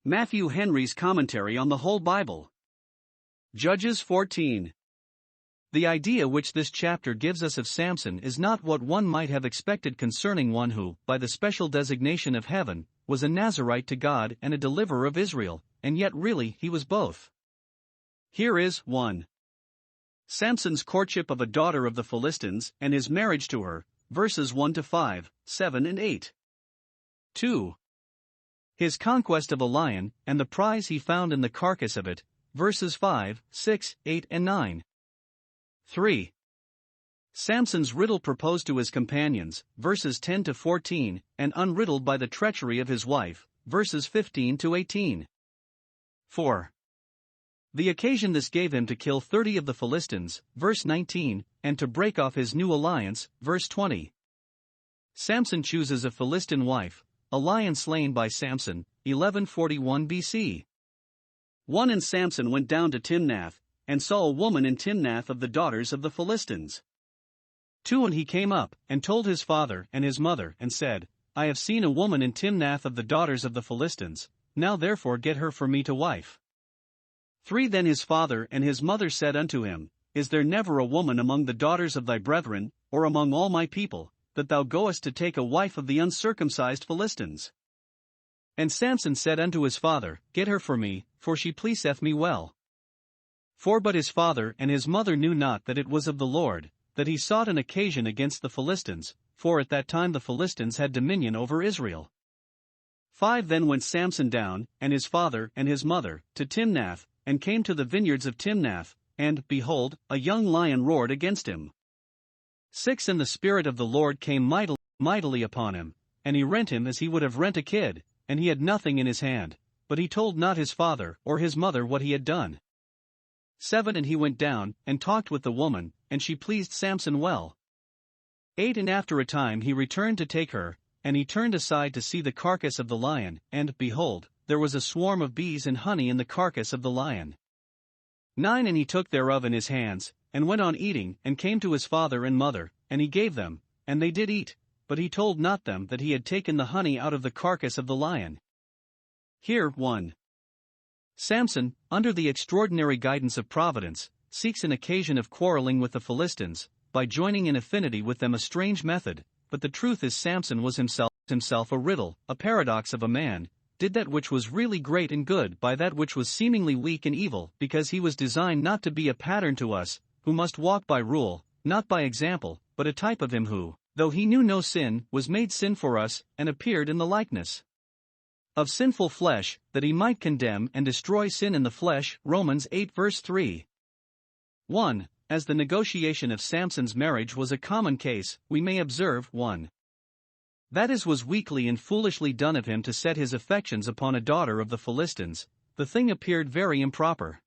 Matthew Henry's Commentary on the Whole Bible. Judges 14. The idea which this chapter gives us of Samson is not what one might have expected concerning one who, by the special designation of heaven, was a Nazarite to God and a deliverer of Israel, and yet really he was both. Here is 1. Samson's courtship of a daughter of the Philistines and his marriage to her, verses 1 to 5, 7 and 8. 2. His conquest of a lion and the prize he found in the carcass of it, verses 5, 6, 8 and 9. 3. Samson's riddle proposed to his companions, verses 10 to 14, and unriddled by the treachery of his wife, verses 15 to 18. 4. The occasion this gave him to kill 30 of the Philistines, verse 19, and to break off his new alliance, verse 20. Samson chooses a Philistine wife, a lion slain by Samson, 1141 BC. 1. And Samson went down to Timnath, and saw a woman in Timnath of the daughters of the Philistines. 2. And he came up, and told his father and his mother, and said, I have seen a woman in Timnath of the daughters of the Philistines, now therefore get her for me to wife. 3. Then his father and his mother said unto him, Is there never a woman among the daughters of thy brethren, or among all my people, that thou goest to take a wife of the uncircumcised Philistines? And Samson said unto his father, Get her for me, for she pleaseth me well. 4. But his father and his mother knew not that it was of the Lord, that he sought an occasion against the Philistines, for at that time the Philistines had dominion over Israel. 5. Then went Samson down, and his father and his mother, to Timnath, and came to the vineyards of Timnath, and, behold, a young lion roared against him. 6. And the Spirit of the Lord came mightily upon him, and he rent him as he would have rent a kid, and he had nothing in his hand, but he told not his father or his mother what he had done. 7. And he went down, and talked with the woman, and she pleased Samson well. 8. And after a time he returned to take her, and he turned aside to see the carcass of the lion, and, behold, there was a swarm of bees and honey in the carcass of the lion. 9. And he took thereof in his hands, and went on eating, and came to his father and mother, and he gave them, and they did eat, but he told not them that he had taken the honey out of the carcass of the lion. Here 1. Samson, under the extraordinary guidance of Providence, seeks an occasion of quarreling with the Philistines, by joining in affinity with them a strange method, but the truth is Samson was himself a riddle, a paradox of a man, did that which was really great and good by that which was seemingly weak and evil, because he was designed not to be a pattern to us, who must walk by rule, not by example, but a type of him who, though he knew no sin, was made sin for us, and appeared in the likeness of sinful flesh, that he might condemn and destroy sin in the flesh. Romans 8 verse 3. 1. As the negotiation of Samson's marriage was a common case, we may observe 1. That it was weakly and foolishly done of him to set his affections upon a daughter of the Philistines. The thing appeared very improper.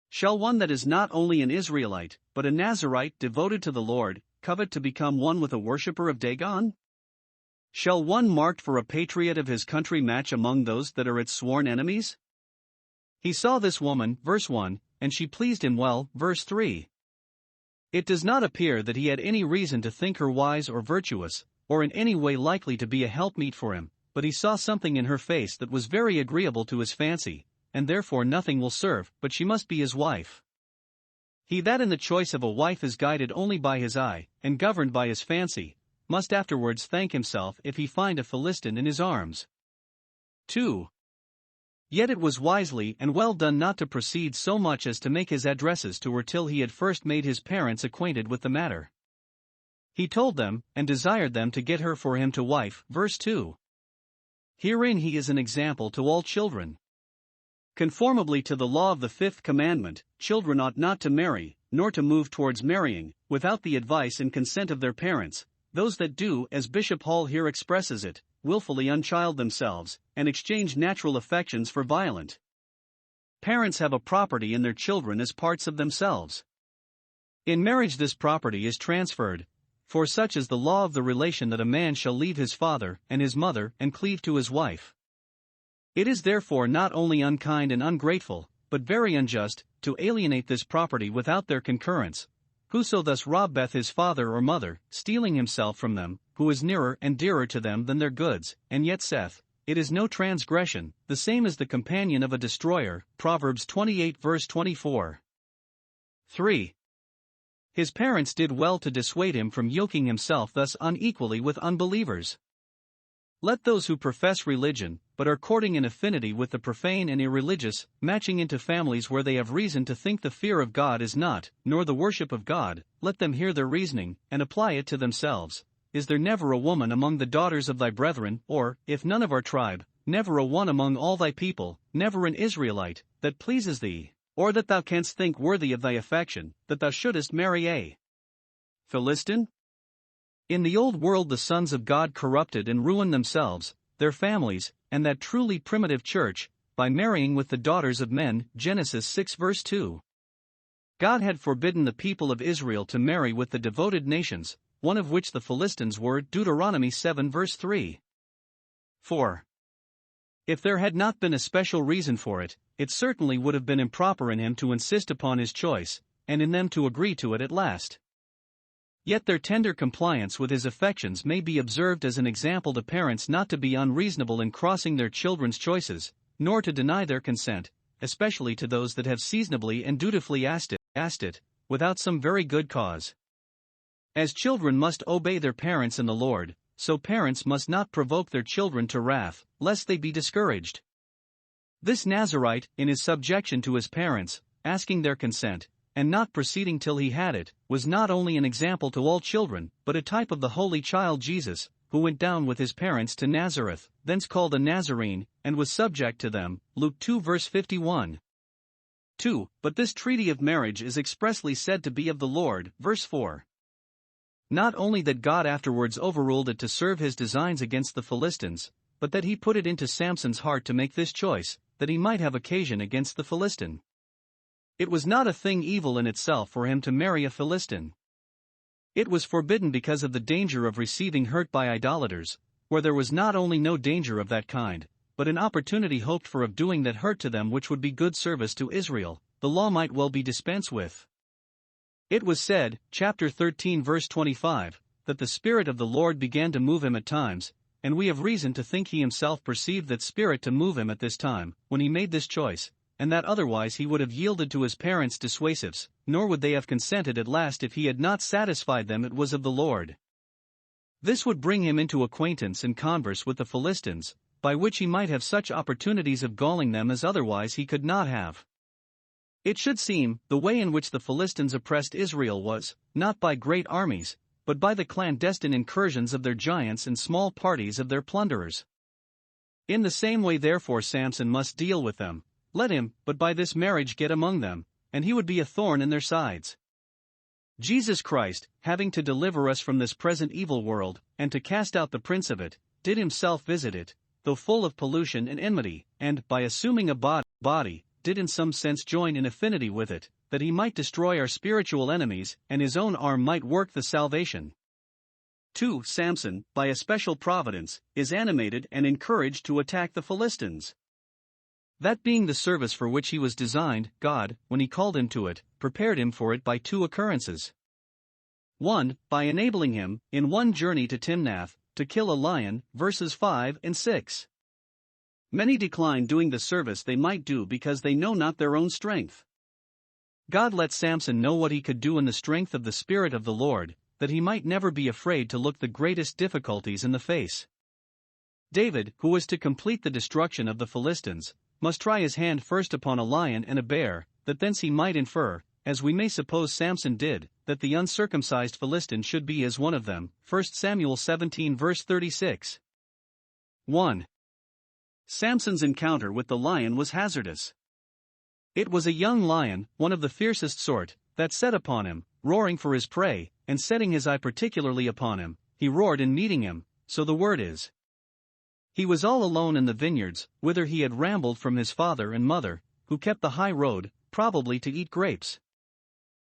Shall one that is not only an Israelite, but a Nazarite devoted to the Lord, covet to become one with a worshipper of Dagon? Shall one marked for a patriot of his country match among those that are its sworn enemies? He saw this woman, verse 1, and she pleased him well, verse 3. It does not appear that he had any reason to think her wise or virtuous, or in any way likely to be a helpmeet for him, but he saw something in her face that was very agreeable to his fancy, and therefore nothing will serve, but she must be his wife. He that in the choice of a wife is guided only by his eye, and governed by his fancy, must afterwards thank himself if he find a Philistine in his arms. 2. Yet it was wisely and well done not to proceed so much as to make his addresses to her till he had first made his parents acquainted with the matter. He told them, and desired them to get her for him to wife, verse 2. Herein he is an example to all children. Conformably to the law of the 5th commandment, children ought not to marry, nor to move towards marrying, without the advice and consent of their parents. Those that do, as Bishop Hall here expresses it, willfully unchild themselves, and exchange natural affections for violent. Parents have a property in their children as parts of themselves. In marriage this property is transferred, for such is the law of the relation that a man shall leave his father and his mother and cleave to his wife. It is therefore not only unkind and ungrateful, but very unjust, to alienate this property without their concurrence. Whoso thus robbeth his father or mother, stealing himself from them, who is nearer and dearer to them than their goods, and yet saith, it is no transgression, the same as the companion of a destroyer, Proverbs 28 verse 24. 3. His parents did well to dissuade him from yoking himself thus unequally with unbelievers. Let those who profess religion, but are courting an affinity with the profane and irreligious, matching into families where they have reason to think the fear of God is not, nor the worship of God, let them hear their reasoning, and apply it to themselves. Is there never a woman among the daughters of thy brethren, or, if none of our tribe, never a one among all thy people, never an Israelite, that pleases thee, or that thou canst think worthy of thy affection, that thou shouldest marry a Philistine? In the old world the sons of God corrupted and ruined themselves, their families, and that truly primitive church, by marrying with the daughters of men, Genesis 6 verse 2. God had forbidden the people of Israel to marry with the devoted nations, one of which the Philistines were, Deuteronomy 7 verse 3. 4. If there had not been a special reason for it, it certainly would have been improper in him to insist upon his choice, and in them to agree to it at last. Yet their tender compliance with his affections may be observed as an example to parents not to be unreasonable in crossing their children's choices, nor to deny their consent, especially to those that have seasonably and dutifully asked it, without some very good cause. As children must obey their parents in the Lord, so parents must not provoke their children to wrath, lest they be discouraged. This Nazirite, in his subjection to his parents, asking their consent, and not proceeding till he had it, was not only an example to all children, but a type of the holy child Jesus, who went down with his parents to Nazareth, thence called a Nazarene, and was subject to them, Luke 2 verse 51. 2. But this treaty of marriage is expressly said to be of the Lord, verse 4. Not only that God afterwards overruled it to serve his designs against the Philistines, but that he put it into Samson's heart to make this choice, that he might have occasion against the Philistine. It was not a thing evil in itself for him to marry a Philistine. It was forbidden because of the danger of receiving hurt by idolaters, where there was not only no danger of that kind, but an opportunity hoped for of doing that hurt to them which would be good service to Israel, the law might well be dispensed with. It was said, chapter 13 verse 25, that the Spirit of the Lord began to move him at times, and we have reason to think he himself perceived that Spirit to move him at this time, when he made this choice, and that otherwise he would have yielded to his parents' dissuasives, nor would they have consented at last if he had not satisfied them it was of the Lord. This would bring him into acquaintance and converse with the Philistines, by which he might have such opportunities of galling them as otherwise he could not have. It should seem, the way in which the Philistines oppressed Israel was, not by great armies, but by the clandestine incursions of their giants and small parties of their plunderers. In the same way therefore Samson must deal with them. Let him, but by this marriage get among them, and he would be a thorn in their sides. Jesus Christ, having to deliver us from this present evil world, and to cast out the prince of it, did himself visit it, though full of pollution and enmity, and, by assuming a body, did in some sense join in affinity with it, that he might destroy our spiritual enemies, and his own arm might work the salvation. 2. Samson, by a special providence, is animated and encouraged to attack the Philistines. That being the service for which he was designed, God, when he called him to it, prepared him for it by two occurrences. 1. By enabling him, in one journey to Timnath, to kill a lion, verses 5 and 6. Many decline doing the service they might do because they know not their own strength. God let Samson know what he could do in the strength of the Spirit of the Lord, that he might never be afraid to look the greatest difficulties in the face. David, who was to complete the destruction of the Philistines, must try his hand first upon a lion and a bear, that thence he might infer, as we may suppose Samson did, that the uncircumcised Philistine should be as one of them. 1 Samuel 17 verse 36. 1. Samson's encounter with the lion was hazardous. It was a young lion, one of the fiercest sort, that set upon him, roaring for his prey, and setting his eye particularly upon him, he roared in meeting him, so the word is. He was all alone in the vineyards, whither he had rambled from his father and mother, who kept the high road, probably to eat grapes.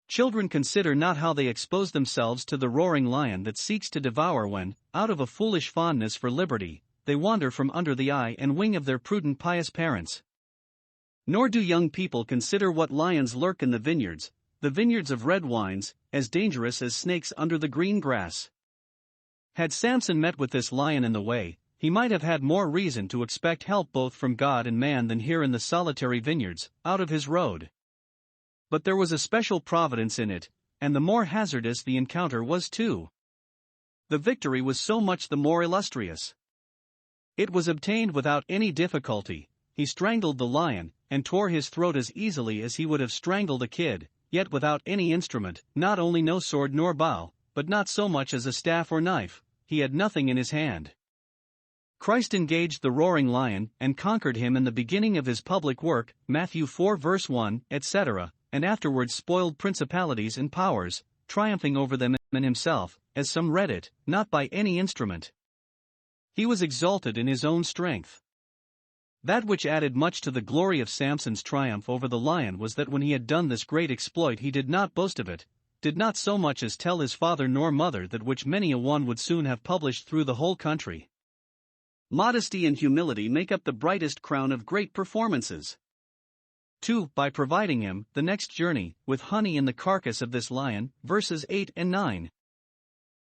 Children consider not how they expose themselves to the roaring lion that seeks to devour when, out of a foolish fondness for liberty, they wander from under the eye and wing of their prudent pious parents. Nor do young people consider what lions lurk in the vineyards of red wines, as dangerous as snakes under the green grass. Had Samson met with this lion in the way, he might have had more reason to expect help both from God and man than here in the solitary vineyards, out of his road. But there was a special providence in it, and the more hazardous the encounter was too. The victory was so much the more illustrious. It was obtained without any difficulty. He strangled the lion, and tore his throat as easily as he would have strangled a kid, yet without any instrument, not only no sword nor bow, but not so much as a staff or knife. He had nothing in his hand. Christ engaged the roaring lion, and conquered him in the beginning of his public work, Matthew 4 verse 1, etc., and afterwards spoiled principalities and powers, triumphing over them and himself, as some read it, not by any instrument. He was exalted in his own strength. That which added much to the glory of Samson's triumph over the lion was that when he had done this great exploit he did not boast of it, did not so much as tell his father nor mother, that which many a one would soon have published through the whole country. Modesty and humility make up the brightest crown of great performances. 2. By providing him, the next journey, with honey in the carcass of this lion, verses 8 and 9.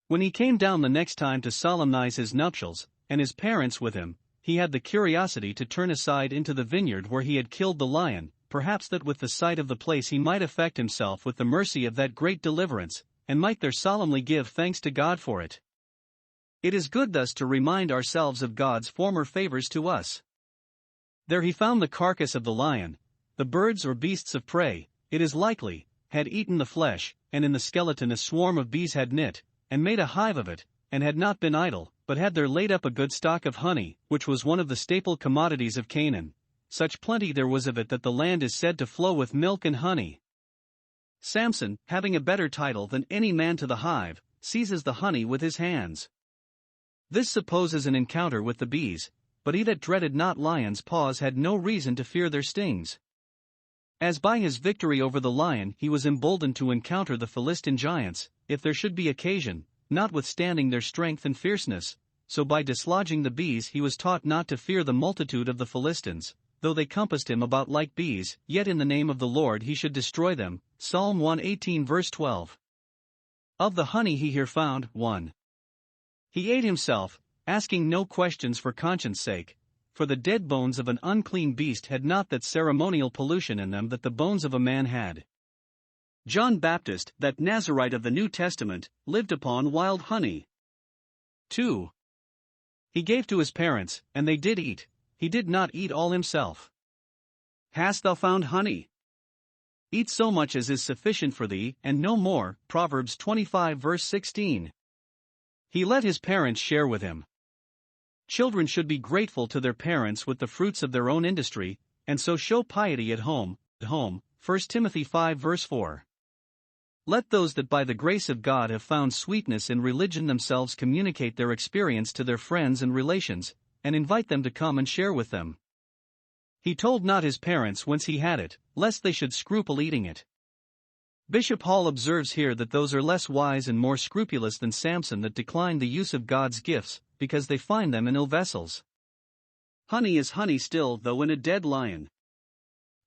When he came down the next time to solemnize his nuptials, and his parents with him, he had the curiosity to turn aside into the vineyard where he had killed the lion, perhaps that with the sight of the place he might affect himself with the mercy of that great deliverance, and might there solemnly give thanks to God for it. It is good thus to remind ourselves of God's former favors to us. There he found the carcass of the lion. The birds or beasts of prey, it is likely, had eaten the flesh, and in the skeleton a swarm of bees had knit, and made a hive of it, and had not been idle, but had there laid up a good stock of honey, which was one of the staple commodities of Canaan. Such plenty there was of it that the land is said to flow with milk and honey. Samson, having a better title than any man to the hive, seizes the honey with his hands. This supposes an encounter with the bees, but he that dreaded not lions' paws had no reason to fear their stings. As by his victory over the lion he was emboldened to encounter the Philistine giants, if there should be occasion, notwithstanding their strength and fierceness, so by dislodging the bees he was taught not to fear the multitude of the Philistines, though they compassed him about like bees, yet in the name of the Lord he should destroy them. Psalm 118 verse 12. Of the honey he here found, 1. He ate himself, asking no questions for conscience sake, for the dead bones of an unclean beast had not that ceremonial pollution in them that the bones of a man had. John Baptist, that Nazarite of the New Testament, lived upon wild honey. 2. He gave to his parents, and they did eat. He did not eat all himself. Hast thou found honey? Eat so much as is sufficient for thee, and no more. Proverbs 25 verse 16. He let his parents share with him. Children should be grateful to their parents with the fruits of their own industry, and so show piety at home. 1 Timothy 5 verse 4. Let those that by the grace of God have found sweetness in religion themselves communicate their experience to their friends and relations, and invite them to come and share with them. He told not his parents whence he had it, lest they should scruple eating it. Bishop Hall observes here that those are less wise and more scrupulous than Samson that decline the use of God's gifts, because they find them in ill vessels. Honey is honey still, though in a dead lion.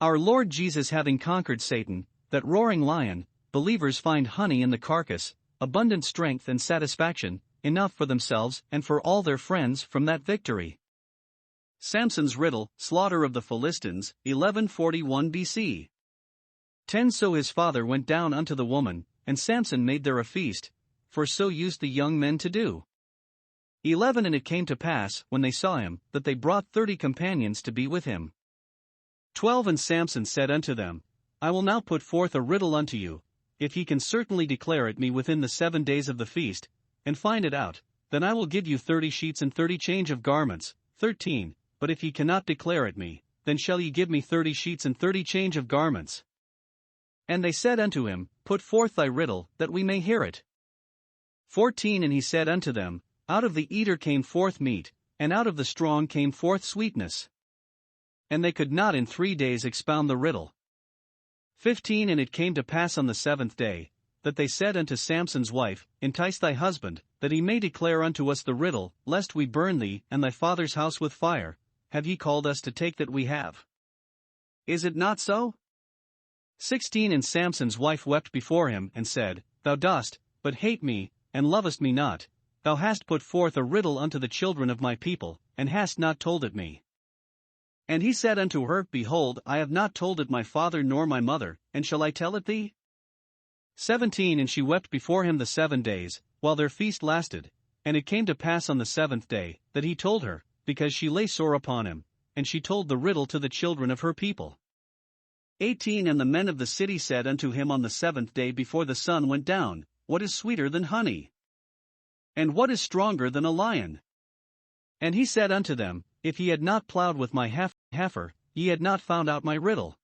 Our Lord Jesus having conquered Satan, that roaring lion, believers find honey in the carcass, abundant strength and satisfaction, enough for themselves and for all their friends from that victory. Samson's riddle, slaughter of the Philistines, 1141 BC. 10 So his father went down unto the woman, and Samson made there a feast, for so used the young men to do. 11 And it came to pass, when they saw him, that they brought 30 companions to be with him. 12 And Samson said unto them, I will now put forth a riddle unto you. If ye can certainly declare it me within the 7 days of the feast, and find it out, then I will give you 30 sheets and 30 change of garments. 13 But if ye cannot declare it me, then shall ye give me 30 sheets and 30 change of garments. And they said unto him, Put forth thy riddle, that we may hear it. 14 And he said unto them, Out of the eater came forth meat, and out of the strong came forth sweetness. And they could not in 3 days expound the riddle. 15 And it came to pass on the 7th day, that they said unto Samson's wife, Entice thy husband, that he may declare unto us the riddle, lest we burn thee and thy father's house with fire. Have ye called us to take that we have? Is it not so? 16 And Samson's wife wept before him, and said, Thou dost but hate me, and lovest me not. thou hast put forth a riddle unto the children of my people, and hast not told it me. And he said unto her, Behold, I have not told it my father nor my mother, and shall I tell it thee? 17 And she wept before him the 7 days, while their feast lasted. And it came to pass on the 7th day, that he told her, because she lay sore upon him, and she told the riddle to the children of her people. 18 And the men of the city said unto him on the 7th day before the sun went down, What is sweeter than honey? And what is stronger than a lion? And he said unto them, If ye had not plowed with my heifer, ye had not found out my riddle.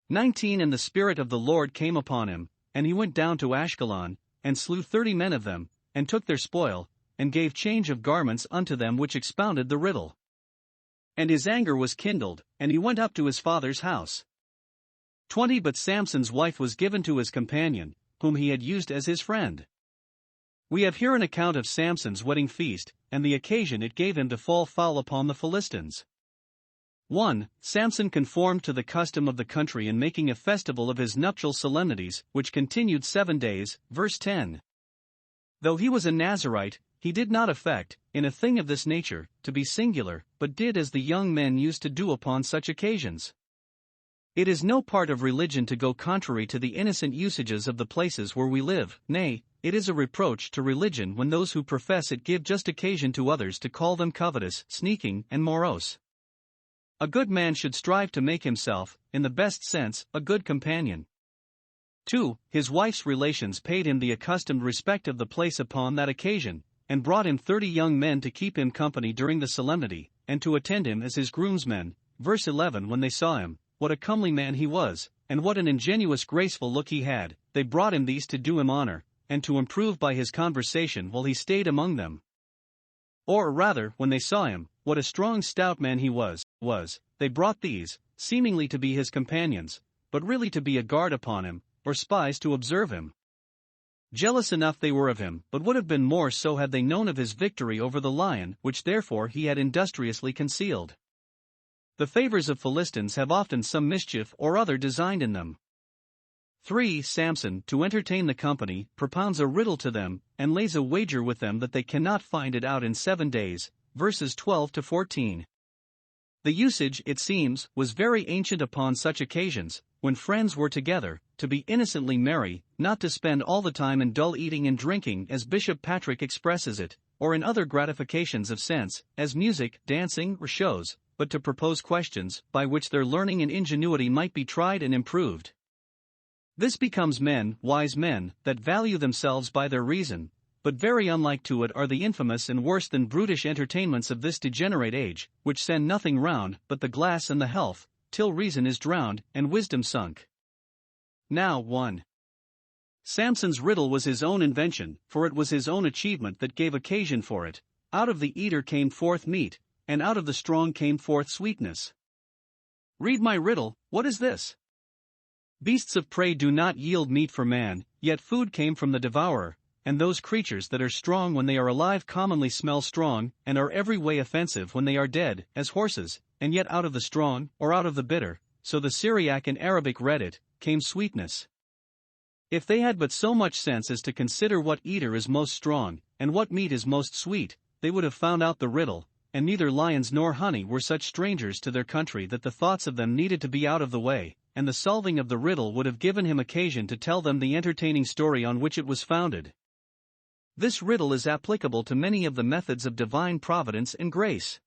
19 And the Spirit of the Lord came upon him, and he went down to Ashkelon, and slew 30 men of them, and took their spoil, and gave change of garments unto them which expounded the riddle. And his anger was kindled, and he went up to his father's house. 20 But Samson's wife was given to his companion, whom he had used as his friend. We have here an account of Samson's wedding feast, and the occasion it gave him to fall foul upon the Philistines. 1. Samson conformed to the custom of the country in making a festival of his nuptial solemnities, which continued 7 days, verse 10. Though he was a Nazirite, he did not affect, in a thing of this nature, to be singular, but did as the young men used to do upon such occasions. It is no part of religion to go contrary to the innocent usages of the places where we live, nay, it is a reproach to religion when those who profess it give just occasion to others to call them covetous, sneaking, and morose. A good man should strive to make himself, in the best sense, a good companion. 2. His wife's relations paid him the accustomed respect of the place upon that occasion, and brought him 30 young men to keep him company during the solemnity, and to attend him as his groomsmen. Verse 11 When they saw him, what a comely man he was, and what an ingenuous graceful look he had, they brought him these to do him honor, and to improve by his conversation while he stayed among them. Or rather, when they saw him, what a strong stout man he was, they brought these, seemingly to be his companions, but really to be a guard upon him, or spies to observe him. Jealous enough they were of him, but would have been more so had they known of his victory over the lion, which therefore he had industriously concealed. The favors of Philistines have often some mischief or other designed in them. 3. Samson, to entertain the company, propounds a riddle to them, and lays a wager with them that they cannot find it out in 7 days, verses 12 to 14. The usage, it seems, was very ancient upon such occasions, when friends were together, to be innocently merry, not to spend all the time in dull eating and drinking as Bishop Patrick expresses it, or in other gratifications of sense, as music, dancing, or shows, but to propose questions, by which their learning and ingenuity might be tried and improved. This becomes men, wise men, that value themselves by their reason, but very unlike to it are the infamous and worse than brutish entertainments of this degenerate age, which send nothing round but the glass and the health, till reason is drowned, and wisdom sunk. Now 1. Samson's riddle was his own invention, for it was his own achievement that gave occasion for it. Out of the eater came forth meat, and out of the strong came forth sweetness. Read my riddle, what is this? Beasts of prey do not yield meat for man, yet food came from the devourer, and those creatures that are strong when they are alive commonly smell strong, and are every way offensive when they are dead, as horses, and yet out of the strong, or out of the bitter, so the Syriac and Arabic read it, came sweetness. If they had but so much sense as to consider what eater is most strong, and what meat is most sweet, they would have found out the riddle, and neither lions nor honey were such strangers to their country that the thoughts of them needed to be out of the way, and the solving of the riddle would have given him occasion to tell them the entertaining story on which it was founded. This riddle is applicable to many of the methods of divine providence and grace.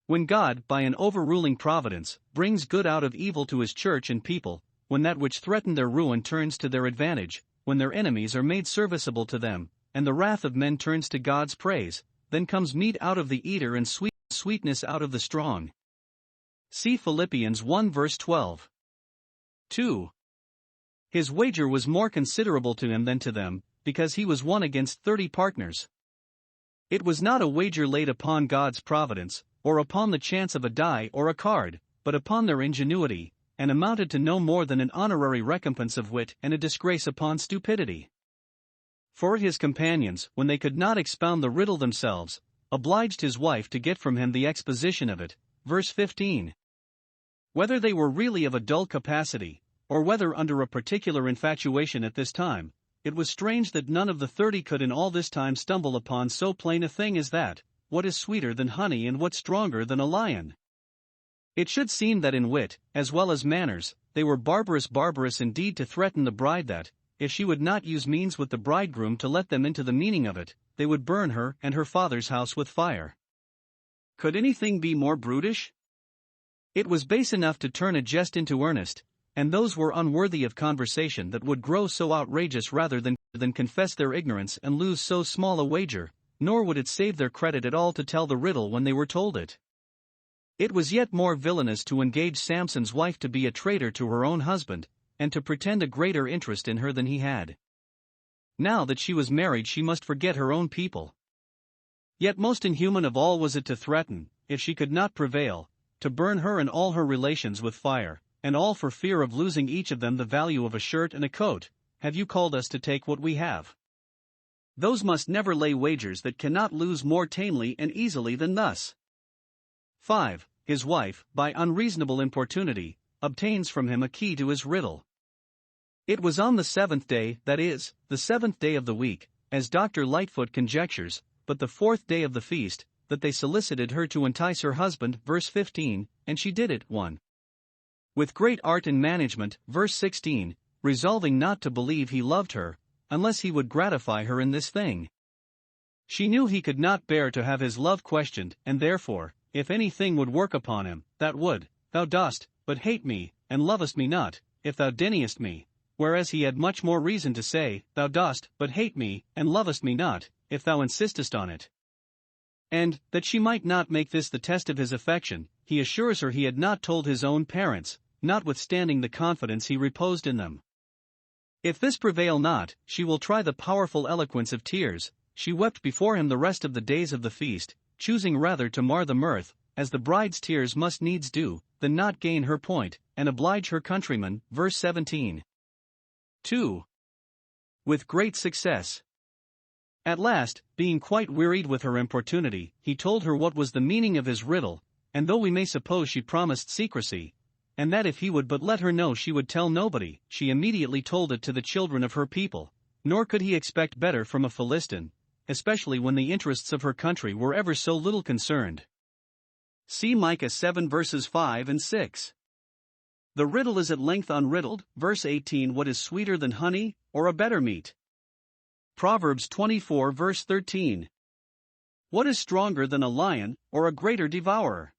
When God, by an overruling providence, brings good out of evil to his church and people, when that which threatened their ruin turns to their advantage, when their enemies are made serviceable to them, and the wrath of men turns to God's praise, then comes meat out of the eater and sweetness out of the strong. See Philippians 1 verse 12. 2. His wager was more considerable to him than to them, because he was one against 30 partners. It was not a wager laid upon God's providence, or upon the chance of a die or a card, but upon their ingenuity, and amounted to no more than an honorary recompense of wit and a disgrace upon stupidity. For his companions, when they could not expound the riddle themselves, obliged his wife to get from him the exposition of it, verse 15. Whether they were really of a dull capacity, or whether under a particular infatuation at this time, it was strange that none of the 30 could in all this time stumble upon so plain a thing as that, what is sweeter than honey and what stronger than a lion? It should seem that in wit, as well as manners, they were barbarous indeed to threaten the bride that, if she would not use means with the bridegroom to let them into the meaning of it, they would burn her and her father's house with fire. Could anything be more brutish? It was base enough to turn a jest into earnest, and those were unworthy of conversation that would grow so outrageous rather than confess their ignorance and lose so small a wager, nor would it save their credit at all to tell the riddle when they were told it. It was yet more villainous to engage Samson's wife to be a traitor to her own husband, and to pretend a greater interest in her than he had. Now that she was married she must forget her own people. Yet most inhuman of all was it to threaten, if she could not prevail, to burn her and all her relations with fire, and all for fear of losing each of them the value of a shirt and a coat. Have you called us to take what we have? Those must never lay wagers that cannot lose more tamely and easily than thus. 5. His wife, by unreasonable importunity, obtains from him a key to his riddle. It was on the 7th day, that is, the 7th day of the week, as Dr. Lightfoot conjectures, but the 4th day of the feast, that they solicited her to entice her husband, verse 15, and she did it. 1. With great art and management, verse 16, resolving not to believe he loved her, unless he would gratify her in this thing. She knew he could not bear to have his love questioned, and therefore, if any thing would work upon him, that would, thou dost but hate me, and lovest me not, if thou deniest me, whereas he had much more reason to say, thou dost but hate me, and lovest me not, if thou insistest on it. And, that she might not make this the test of his affection, he assures her he had not told his own parents, notwithstanding the confidence he reposed in them. If this prevail not, she will try the powerful eloquence of tears. She wept before him the rest of the days of the feast, choosing rather to mar the mirth, as the bride's tears must needs do, than not gain her point, and oblige her countrymen, verse 17. 2. With great success. At last, being quite wearied with her importunity, he told her what was the meaning of his riddle, and though we may suppose she promised secrecy, and that if he would but let her know she would tell nobody, she immediately told it to the children of her people, nor could he expect better from a Philistine, especially when the interests of her country were ever so little concerned. See Micah 7 verses 5 and 6. The riddle is at length unriddled, verse 18. What is sweeter than honey, or a better meat? Proverbs 24 verse 13. What is stronger than a lion, or a greater devourer?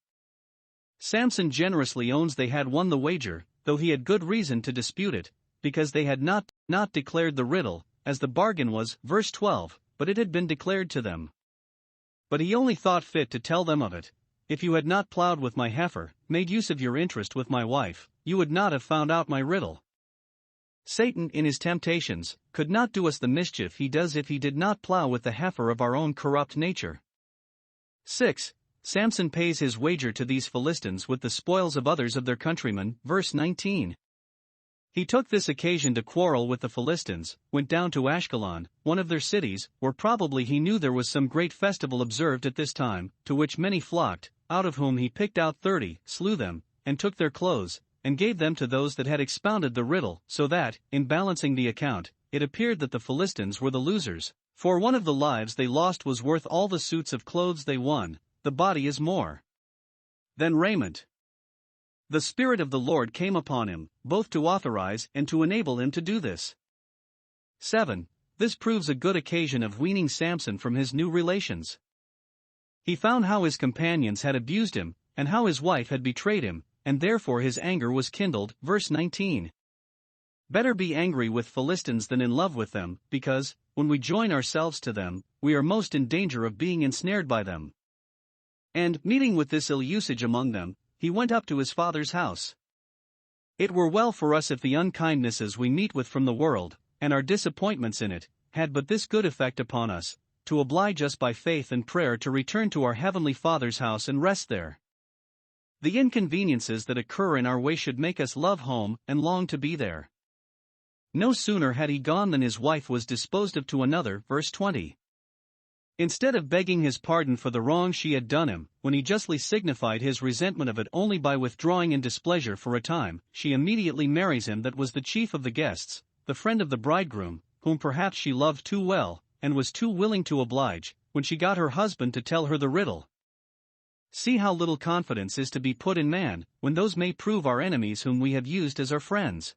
Samson generously owns they had won the wager, though he had good reason to dispute it, because they had not declared the riddle, as the bargain was, verse 12, but it had been declared to them. But he only thought fit to tell them of it. If you had not plowed with my heifer, made use of your interest with my wife, you would not have found out my riddle. Satan, in his temptations, could not do us the mischief he does if he did not plow with the heifer of our own corrupt nature. 6. Samson pays his wager to these Philistines with the spoils of others of their countrymen, verse 19. He took this occasion to quarrel with the Philistines, went down to Ashkelon, one of their cities, where probably he knew there was some great festival observed at this time, to which many flocked, out of whom he picked out 30, slew them, and took their clothes, and gave them to those that had expounded the riddle, so that, in balancing the account, it appeared that the Philistines were the losers, for one of the lives they lost was worth all the suits of clothes they won. The body is more than raiment. The Spirit of the Lord came upon him, both to authorize and to enable him to do this. 7. This proves a good occasion of weaning Samson from his new relations. He found how his companions had abused him, and how his wife had betrayed him, and therefore his anger was kindled, verse 19. Better be angry with Philistines than in love with them, because, when we join ourselves to them, we are most in danger of being ensnared by them. And, meeting with this ill usage among them, he went up to his father's house. It were well for us if the unkindnesses we meet with from the world, and our disappointments in it, had but this good effect upon us, to oblige us by faith and prayer to return to our heavenly Father's house and rest there. The inconveniences that occur in our way should make us love home and long to be there. No sooner had he gone than his wife was disposed of to another, verse 20. Instead of begging his pardon for the wrong she had done him, when he justly signified his resentment of it only by withdrawing in displeasure for a time, she immediately marries him that was the chief of the guests, the friend of the bridegroom, whom perhaps she loved too well, and was too willing to oblige, when she got her husband to tell her the riddle. See how little confidence is to be put in man, when those may prove our enemies whom we have used as our friends.